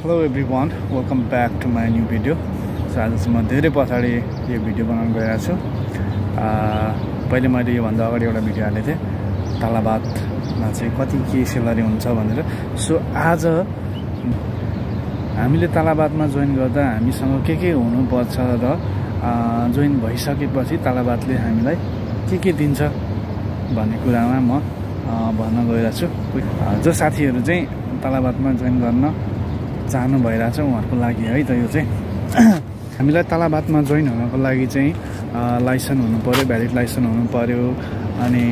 Hello everyone, welcome back to my new video. So आज चाहिँ म धेरै पछाडि यो भिडियो बनाउन गइरहेको छु। पहिले मैले योभन्दा अगाडि एउटा भिडियो हालेको थिएँ तालाबादमा चाहिँ कति के सेलरी हुन्छ भनेर। सो आज हामीले तालाबादमा जोइन गर्दा हामीसँग के हुनुपर्छ र जोइन भइसकेपछि तालाबादले हामीलाई के दिन्छ भन्ने कुरामा म भन्न गइरहेको छु। जो साथीहरू चाहिँ तालाबादमा जोइन गर्न चाहनु भइरहेछ उहाँहरूको लागि है त यो चाहिँ हामीलाई तालाबादमा जोइन हुनको लागि चाहिँ लाइसेन्स हुनु पऱ्यो, भ्यालिड लाइसेन्स हुनु पऱ्यो, अनि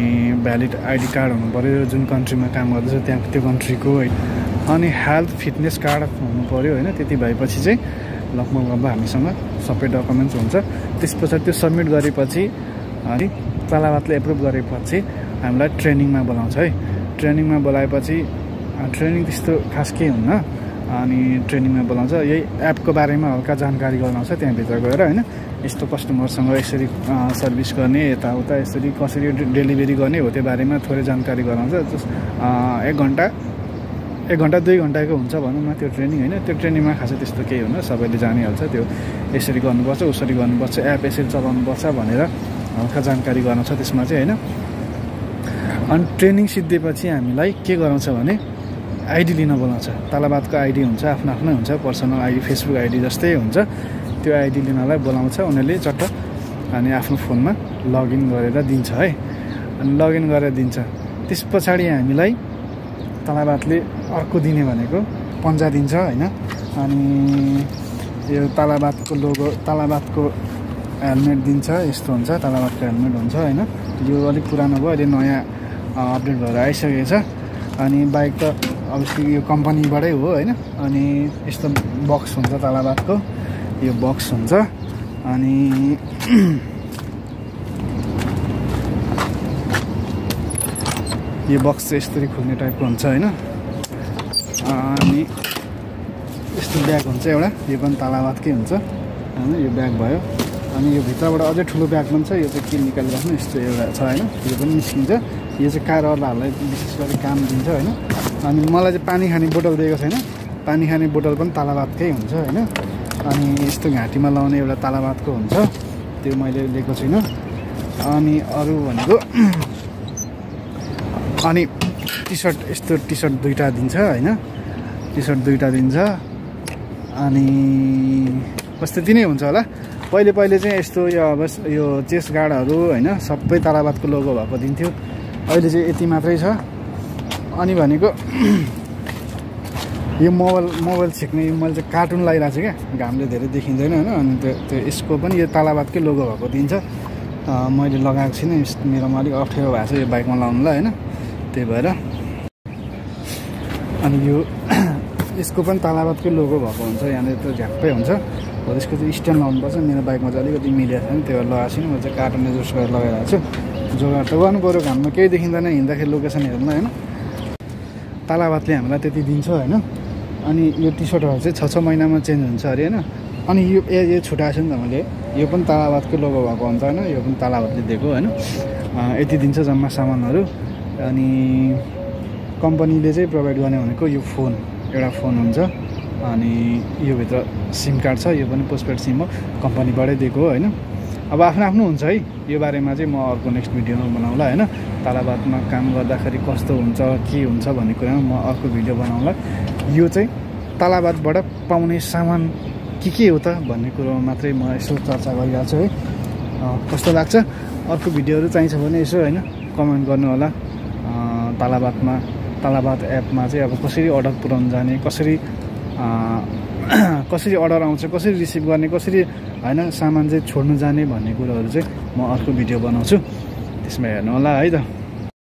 भ्यालिड आइडी कार्ड हुनु पऱ्यो जुन कन्ट्रीमा काम गर्दैछ त्यहाँ त्यो कन्ट्रीको, अनि हेल्थ फिटनेस कार्ड हुनु पऱ्यो होइन। त्यति भएपछि चाहिँ लगभग हामीसँग सबै डकुमेन्ट्स हुन्छ। त्यस पछाडि त्यो सबमिट गरेपछि अनि तालाबादले एप्रुभ गरेपछि हामीलाई ट्रेनिङमा बोलाउँछ है। ट्रेनिङमा बोलाएपछि ट्रेनिङ त्यस्तो खास केही हुन्न, अनि ट्रेनिङमा बोलाउँछ। यही एपको बारेमा हल्का जानकारी गराउँछ त्यहाँभित्र गएर होइन। यस्तो कस्टमरसँग यसरी सर्भिस गर्ने, यताउता यसरी कसरी डेलिभरी गर्ने हो त्यो बारेमा थोरै जानकारी गराउँछ। एक घन्टा 2 घन्टाको हुन्छ भनौँ न त्यो ट्रेनिङ होइन। त्यो ट्रेनिङमा खासै त्यस्तो केही हुन्न, सबैले जानिहाल्छ त्यो यसरी गर्नुपर्छ उसरी गर्नुपर्छ, एप यसरी चलाउनुपर्छ भनेर हल्का जानकारी गराउँछ त्यसमा चाहिँ होइन। अनि ट्रेनिङ सिद्धिएपछि हामीलाई के गराउँछ भने आइडी लिन बोलाउँछ। तालाबादको आइडी हुन्छ, आफ्नो आफ्नै हुन्छ, पर्सनल आइडी, फेसबुक आइडी जस्तै हुन्छ। त्यो आइडी लिनलाई बोलाउँछ उनीहरूले चट्ट, अनि आफ्नो फोनमा लगइन गरेर दिन्छ है। अनि लगइन गरेर दिन्छ। त्यस पछाडि हामीलाई तालाबादले अर्को दिने भनेको पन्जा दिन्छ होइन। अनि यो तालाबादको लोगो, तालाबादको हेलमेट दिन्छ। यस्तो हुन्छ तालाबादको हेलमेट हुन्छ होइन। यो अलिक पुरानो भयो, अहिले नयाँ अपडेट भएर आइसकेको छ। अनि बाइक त अभियसली यो कम्पनीबाटै हो होइन। अनि यस्तो बक्स हुन्छ तालाबादको, यो बक्स हुन्छ। अनि यो बक्स चाहिँ यस्तरी खुल्ने टाइपको हुन्छ होइन। अनि यस्तो ब्याग हुन्छ एउटा, यो पनि तालाबादकै हुन्छ होइन। यो ब्याग भयो। अनि यो भित्रबाट अझै ठुलो ब्याग पनि छ, यो चाहिँ के निकालिराख्नु यस्तो एउटा छ होइन। यो पनि निस्किन्छ। यो चाहिँ कारवालाहरूलाई विशेष गरी काम दिन्छ होइन। अनि मलाई चाहिँ पानी खाने बोतल दिएको छैन, पानी खाने बोतल पनि तालाबादकै हुन्छ होइन। अनि यस्तो घाँटीमा लाउने एउटा तालाबादको हुन्छ, त्यो मैले लिएको छुइनँ। अनि अरू भनेको अनि टी सर्ट, यस्तो टी सर्ट 2टा दिन्छ होइन। टी सर्ट 2टा दिन्छ। अनि बस त्यति नै हुन्छ होला। पहिले चाहिँ यस्तो यो चेस्ट गार्डहरू होइन सबै तालाबादको लोगो भएको दिन्थ्यो। अहिले चाहिँ यति मात्रै छ। अनि भनेको यो मोबाइल छिक्ने मैले चाहिँ कार्टुन लगाइरहेको छु क्या, घामले धेरै देखिँदैन होइन। अनि त्यो यसको पनि यो तालाबादकै लोगो भएको दिन्छ। मैले लगाएको छुइनँ, मेरोमा अलिक अप्ठ्यारो भएको छ यो बाइकमा लाउनुलाई होइन, त्यही भएर। अनि यो यसको पनि तालाबादकै लोगो भएको हुन्छ, यहाँनिर त झ्याप्पै हुन्छ। हो त्यसको चाहिँ स्ट्यान्ड लाउनुपर्छ। मेरो बाइकमा चाहिँ अलिकति मिलेको छैन, त्यो लगाएको छैन। म चाहिँ कार्टुनले जुस गरेर लगाइरहेको छु। जोगाड त गर्नु पऱ्यो, घाममा केही देखिँदैन हिँड्दाखेरि लोकेसन हेर्नु होइन। तालाबादले हामीलाई त्यति दिन्छ होइन। अनि यो टी सर्टहरू चाहिँ 6 महिनामा चेन्ज हुन्छ अरे होइन। अनि यो छुट्याएको छु नि त मैले, यो पनि तालाबादकै लोगो भएको हुन्छ होइन। यो पनि तालाबादले दिएको होइन। यति दिन्छ जम्मा सामानहरू। अनि कम्पनीले चाहिँ प्रोभाइड गर्ने भनेको यो फोन, एउटा फोन हुन्छ। अनि यो भित्र सिम कार्ड छ, यो पनि पोस्टपेड सिम हो, कम्पनीबाटै दिएको हो होइन। अब आफ्नो हुन्छ है। यो बारेमा चाहिँ म अर्को नेक्स्ट भिडियोमा बनाउँला होइन। तालाबादमा काम गर्दाखेरि कस्तो हुन्छ के हुन्छ भन्ने कुरामा म अर्को भिडियो बनाउँला। यो चाहिँ तालाबादबाट पाउने सामान के हो त भन्ने कुरोमा मात्रै म यसो चर्चा गरिरहेको छु है। कस्तो लाग्छ अर्को भिडियोहरू चाहिन्छ भने यसो होइन कमेन्ट गर्नु होला। तालाबाद एपमा चाहिँ अब कसरी अर्डर पुऱ्याउनु जाने, कसरी अर्डर आउँछ, कसरी रिसिभ गर्ने, कसरी होइन सामान चाहिँ छोड्नु जाने भन्ने कुरोहरू चाहिँ म अर्को भिडियो बनाउँछु, त्यसमा हेर्नु होला है त।